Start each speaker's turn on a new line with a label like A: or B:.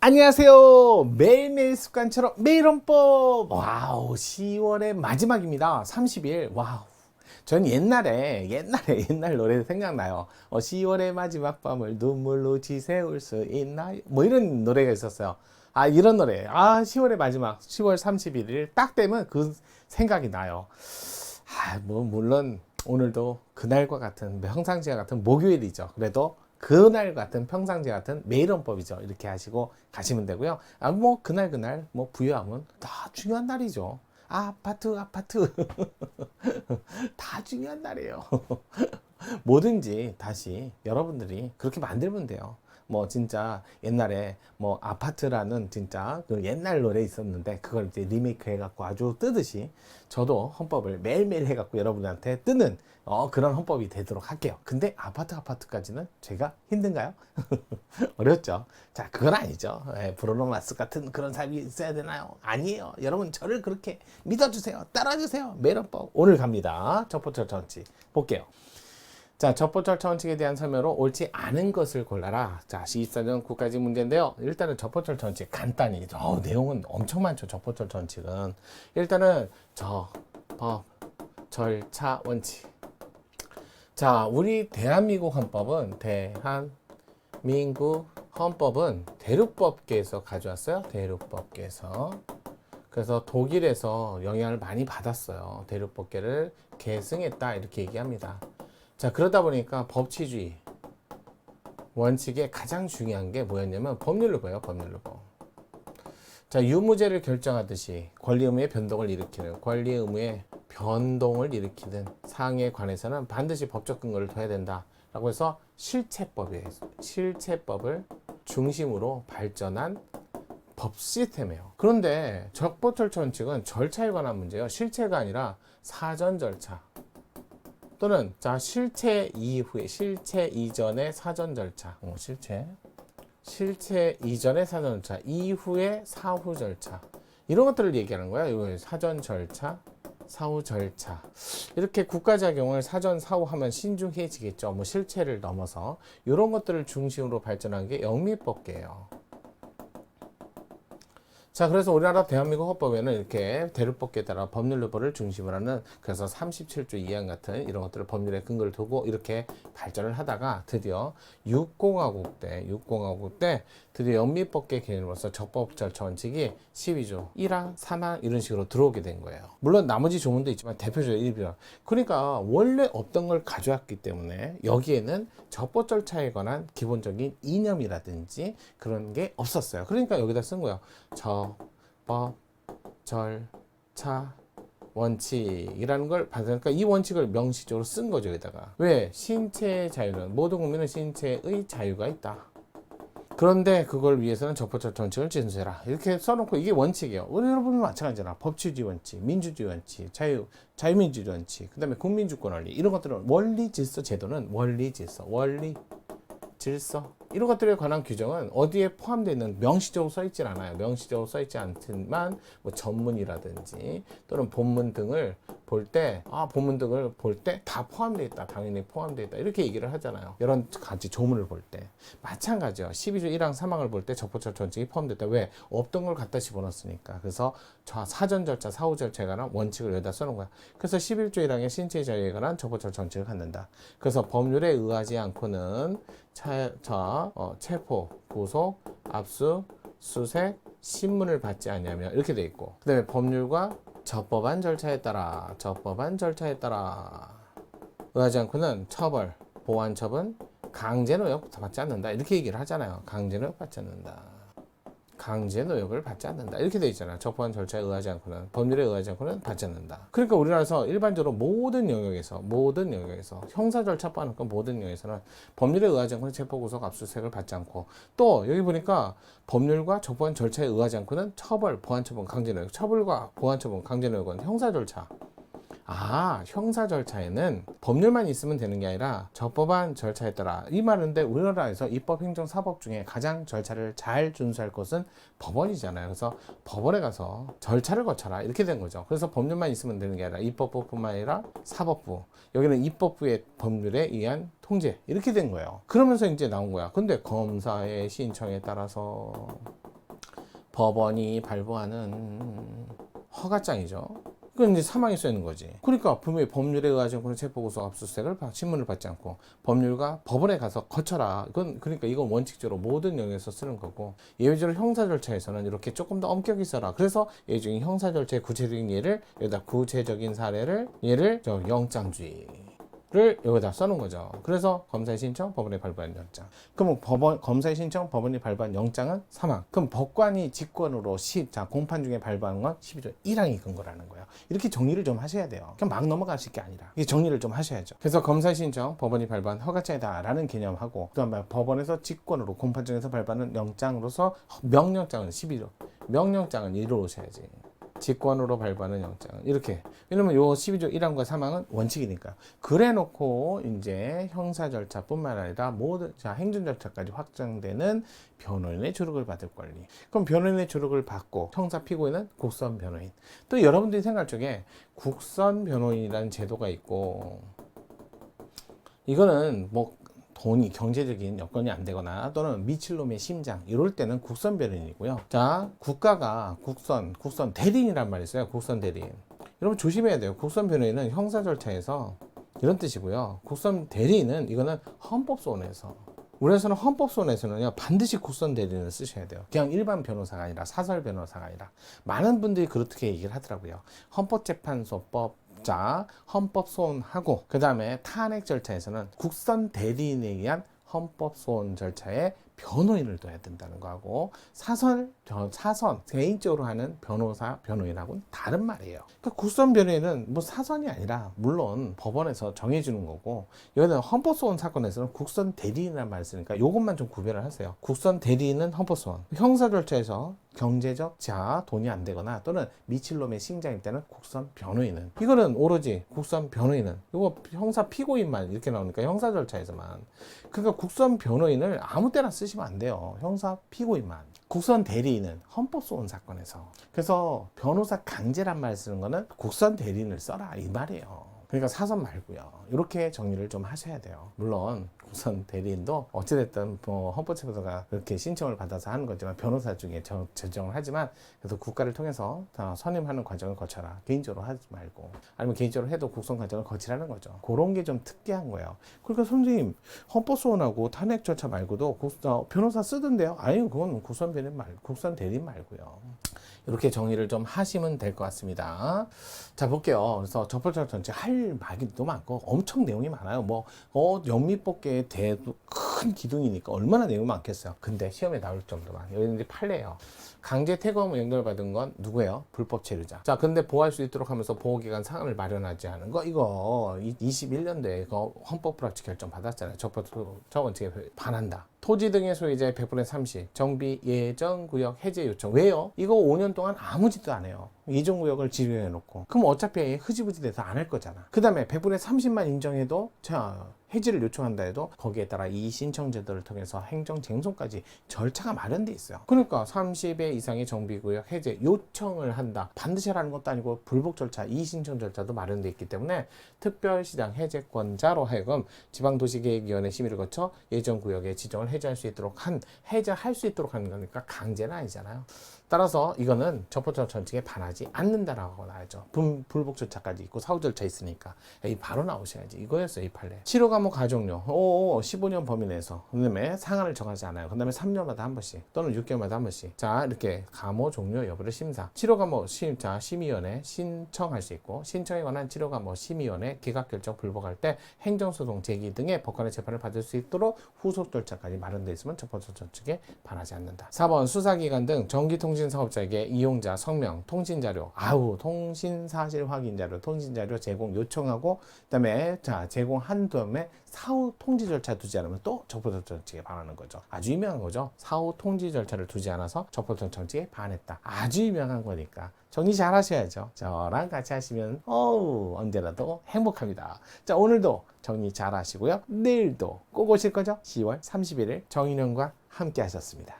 A: 안녕하세요. 매일매일 습관처럼 매일원법. 와우, 10월의 마지막입니다. 30일. 와우. 전 옛날 노래 생각나요. 10월의 마지막 밤을 눈물로 지새울 수 있나요? 뭐 이런 노래가 있었어요. 아, 이런 노래. 아, 10월의 마지막, 10월 31일 딱 되면 그 생각이 나요. 아, 뭐, 물론 오늘도 그날과 같은, 평상시와 같은 목요일이죠. 그래도 그날 같은 평상시 같은 매일원법이죠. 이렇게 하시고 가시면 되고요. 아, 뭐 그날 뭐 부여하면 다 중요한 날이죠. 아, 아파트 다 중요한 날이에요. 뭐든지 다시 여러분들이 그렇게 만들면 돼요. 뭐 진짜 옛날에 뭐 아파트라는 진짜 그 옛날 노래 있었는데 그걸 이제 리메이크 해갖고 아주 뜨듯이 저도 헌법을 매일매일 해갖고 여러분한테 뜨는 그런 헌법이 되도록 할게요. 근데 아파트까지는 제가 힘든가요? 어렵죠. 자, 그건 아니죠. 브루노 마스 같은 그런 사람이 있어야 되나요? 아니에요. 여러분 저를 그렇게 믿어주세요. 따라주세요. 매일헌법 오늘 갑니다. 첫 번째 정치 볼게요. 자, 첩보철차 원칙에 대한 설명으로 옳지 않은 것을 골라라. 자, 14년 국가직 문제인데요. 일단은 첩보철차 원칙 간단히. 내용은 엄청 많죠. 첩보철차 원칙은. 일단은 법, 절차 원칙. 자, 우리 대한민국 헌법은 대륙법계에서 가져왔어요. 대륙법계에서. 그래서 독일에서 영향을 많이 받았어요. 대륙법계를 계승했다 이렇게 얘기합니다. 자, 그러다 보니까 법치주의 원칙에 가장 중요한 게 뭐였냐면 법률루보예요. 법률루보. 자, 유무죄를 결정하듯이 권리 의무의 변동을 일으키는 사항에 관해서는 반드시 법적 근거를 둬야 된다라고 해서 실체법이에요. 실체법을 중심으로 발전한 법 시스템이에요. 그런데 적법절차 원칙은 절차에 관한 문제예요. 실체가 아니라 사전 절차. 또는 실체 이전의 사전 절차. 실체 이전의 사전 절차, 이후의 사후 절차. 이런 것들을 얘기하는 거야. 이거 사전 절차, 사후 절차. 이렇게 국가작용을 사전, 사후 하면 신중해지겠죠. 뭐 실체를 넘어서 이런 것들을 중심으로 발전한 게 영미법계예요. 자, 그래서 우리나라 대한민국 헌법에는 이렇게 대륙법계에 따라 법률루보를 중심으로 하는 그래서 37조 2항 같은 이런 것들을 법률의 근거를 두고 이렇게 발전을 하다가 드디어 6공화국 때 드디어 영미법계 개념으로서 적법절차 원칙이 12조 1항, 3항 이런 식으로 들어오게 된 거예요. 물론 나머지 조문도 있지만 대표적으로 1조. 그러니까 원래 없던 걸 가져왔기 때문에 여기에는 적법절차에 관한 기본적인 이념이라든지 그런 게 없었어요. 그러니까 여기다 쓴 거예요. 적법절차 원칙이라는 걸 받으니까 이 원칙을 명시적으로 쓴 거죠. 여기다가 왜 신체의 자유는 모든 국민은 신체의 자유가 있다. 그런데 그걸 위해서는 적법절차 원칙을 준수해라. 이렇게 써놓고 이게 원칙이에요. 우리 여러분은 마찬가지잖아. 법치주의 원칙, 민주주의 원칙, 자유민주주의 원칙, 그 다음에 국민주권 원리 이런 것들은 원리 질서 제도는 원리 질서 이런 것들에 관한 규정은 어디에 포함되어 있는 명시적으로 써있질 않아요. 명시적으로 써있지 않지만 뭐 전문이라든지 또는 본문 등을 볼 때 다 포함되어 있다. 당연히 포함되어 있다. 이렇게 얘기를 하잖아요. 여러 가지 조문을 볼 때. 마찬가지요. 12조 1항 3항을 볼 때 적법절차 원칙이 포함됐다. 왜? 없던 걸 갖다 집어넣었으니까. 그래서 사전 절차, 사후 절차에 관한 원칙을 여기다 써놓은 거야. 그래서 11조 1항에 신체의 자유에 관한 적법절차 원칙을 갖는다. 그래서 법률에 의하지 않고는 체포, 구속, 압수, 수색, 신문을 받지 않냐면 이렇게 돼 있고 그 다음에 법률과 적법한 절차에 따라 의하지 않고는 처벌, 보완 처분, 강제노역 받지 않는다 이렇게 얘기를 하잖아요. 강제노역을 받지 않는다 이렇게 돼 있잖아요. 적법한 절차에 의하지 않고는 법률에 의하지 않고는 받지 않는다. 그러니까 우리나라에서 일반적으로 모든 영역에서 형사 절차 빼놓고 모든 영역에서는 법률에 의하지 않고는 체포, 구속, 압수수색을 받지 않고 또 여기 보니까 법률과 적법한 절차에 의하지 않고는 처벌, 보완 처분, 강제노역 처벌과 보완 처분, 강제노역은 형사 절차. 형사 절차에는 법률만 있으면 되는 게 아니라 적법한 절차에 따라 이 말인데 우리나라에서 입법, 행정, 사법 중에 가장 절차를 잘 준수할 것은 법원이잖아요. 그래서 법원에 가서 절차를 거쳐라 이렇게 된 거죠. 그래서 법률만 있으면 되는 게 아니라 입법부뿐만 아니라 사법부, 여기는 입법부의 법률에 의한 통제 이렇게 된 거예요. 그러면서 이제 나온 거야. 근데 검사의 신청에 따라서 법원이 발부하는 허가장이죠. 그건 이제 사망이 써 있는 거지. 그러니까 분명히 법률에 의하지 않고는 체포고소 압수수색을 신문을 받지 않고 법률과 법원에 가서 거쳐라. 그러니까 이건 원칙적으로 모든 영역에서 쓰는 거고, 예외적으로 형사 절차에서는 이렇게 조금 더 엄격히 써라. 그래서 예외적인 형사 절차의 구체적인 예를 여기다 구체적인 사례를 예를 영장주의 를 여기다 써놓은 거죠. 그래서 검사의 신청, 법원이 발부한 영장. 그럼 검사의 신청, 법원이 발부한 영장은 사망. 그럼 법관이 직권으로 공판 중에 발부한 건 12조 1항이 근거라는 거예요. 이렇게 정리를 좀 하셔야 돼요. 그냥 막 넘어가실 게 아니라 이게 정리를 좀 하셔야죠. 그래서 검사의 신청, 법원이 발부한 허가장이다라는 개념하고, 그다음에 법원에서 직권으로 공판 중에서 발부하는 영장으로서 명령장은 12조. 명령장은 이루어셔야지. 직권으로 발부하는 영장은 이렇게. 왜냐면 요 12조 1항과 3항은 원칙이니까. 그래 놓고 이제 형사 절차뿐만 아니라 모든 행정 절차까지 확장되는 변호인의 조력을 받을 권리. 그럼 변호인의 조력을 받고 형사 피고인은 국선 변호인. 또 여러분들이 생각할 적에 국선 변호인이라는 제도가 있고, 이거는 뭐 돈이 경제적인 여건이 안 되거나 또는 미칠놈의 심장 이럴 때는 국선 변호인이고요. 자, 국가가 국선 대리인이란 말이 있어요. 국선 대리인. 여러분 조심해야 돼요. 국선 변호인은 형사 절차에서 이런 뜻이고요. 국선 대리인은 이거는 헌법소원에서, 우리나라에서는 헌법소원에서는요 반드시 국선 대리인을 쓰셔야 돼요. 그냥 일반 변호사가 아니라 사설 변호사가 아니라. 많은 분들이 그렇게 얘기를 하더라고요. 헌법재판소법 헌법소원하고 그 다음에 탄핵 절차에서는 국선 대리인에 의한 헌법소원 절차에 변호인을 둬야 된다는 거하고, 사선 개인적으로 하는 변호인하고는 다른 말이에요. 그러니까 국선 변호인은 뭐 사선이 아니라 물론 법원에서 정해주는 거고, 여기는 헌법소원 사건에서는 국선 대리인이라는 말을 쓰니까 이것만 좀 구별을 하세요. 국선 대리인은 헌법소원, 형사 절차에서 경제적 돈이 안 되거나 또는 미칠놈의 심장일 때는 국선 변호인은, 이거는 오로지 국선 변호인은, 이거 형사 피고인만 이렇게 나오니까 형사 절차에서만. 그러니까 국선 변호인을 아무 때나 쓰시면 안 돼요. 형사 피고인만. 국선 대리인은 헌법소원 사건에서. 그래서 변호사 강제란 말 쓰는 거는 국선 대리인을 써라 이 말이에요. 그러니까 사선 말고요. 이렇게 정리를 좀 하셔야 돼요. 물론 국선 대리인도 어찌됐든 헌법재판소가 그렇게 신청을 받아서 하는 거지만, 변호사 중에 제정을 하지만, 그래도 국가를 통해서 선임하는 과정을 거쳐라. 개인적으로 하지 말고, 아니면 개인적으로 해도 국선 과정을 거치라는 거죠. 그런 게 좀 특이한 거예요. 그러니까 선생님 헌법소원하고 탄핵 절차 말고도 변호사 쓰던데요? 아니, 그건 국선 대리인 말고요. 이렇게 정리를 좀 하시면 될 것 같습니다. 자, 볼게요. 그래서 적법절 전체 할 말도 많고 엄청 내용이 많아요. 연립법계의 큰 기둥이니까 얼마나 내용이 많겠어요. 근데 시험에 나올 정도만. 여기는 이제 판례예요. 강제 퇴거하면 연결받은 건 누구예요? 불법 체류자. 자, 근데 보호할 수 있도록 하면서 보호기관 상한을 마련하지 않은 거, 이거 21년도에 이거 헌법 불합치 결정 받았잖아요. 저 원칙에 반한다. 토지 등의 소유자의 100분의 30 정비 예정구역 해제 요청. 왜요? 이거 5년 동안 아무 짓도 안 해요. 예정구역을 지정해 놓고. 그럼 어차피 흐지부지 돼서 안 할 거잖아. 그 다음에 100분의 30만 인정해도 해지를 요청한다 해도 거기에 따라 이 신청 제도를 통해서 행정 쟁송까지 절차가 마련돼 있어요. 그러니까 30회 이상의 정비구역 해제 요청을 한다. 반드시 하라는 것도 아니고 불복 절차, 이 신청 절차도 마련돼 있기 때문에 특별시장 해제권자로 하여금 지방도시계획위원회 심의를 거쳐 예정구역의 지정을 해제할 수 있도록 해제할 수 있도록 하는 거니까 강제는 아니잖아요. 따라서 이거는 적법절 전칙에 반하지 않는다라고 나와야죠. 불복 절차까지 있고 사후 절차 있으니까 바로 나오셔야지. 이거였어요, 이 판례. 치료 감호 가족료 15년 범위 내에서, 그다음에 상한을 정하지 않아요. 그다음에 3년마다 한 번씩 또는 6개월마다 한 번씩. 자, 이렇게 감호 종료 여부를 심사. 치료 감호 심의위원회 신청할 수 있고, 신청에 관한 치료 감호 심의위원회 기각 결정 불복할 때 행정소송 제기 등의 법관의 재판을 받을 수 있도록 후속 절차까지 마련되어 있으면 적법절 전칙에 반하지 않는다. 4번 수사기관 등 전기통신사업자에게 이용자 성명, 통신자료, 통신사실 확인자료, 통신자료 제공 요청하고, 그다음에 제공한 다음에 사후 통지 절차 두지 않으면 또 적법절 전칙에 반하는 거죠. 아주 유명한 거죠. 사후 통지 절차를 두지 않아서 적법절 전칙에 반했다. 아주 유명한 거니까 정리 잘 하셔야죠. 저랑 같이 하시면 언제라도 행복합니다. 자, 오늘도 정리 잘 하시고요. 내일도 꼭 오실 거죠? 10월 31일 정인영과 함께 하셨습니다.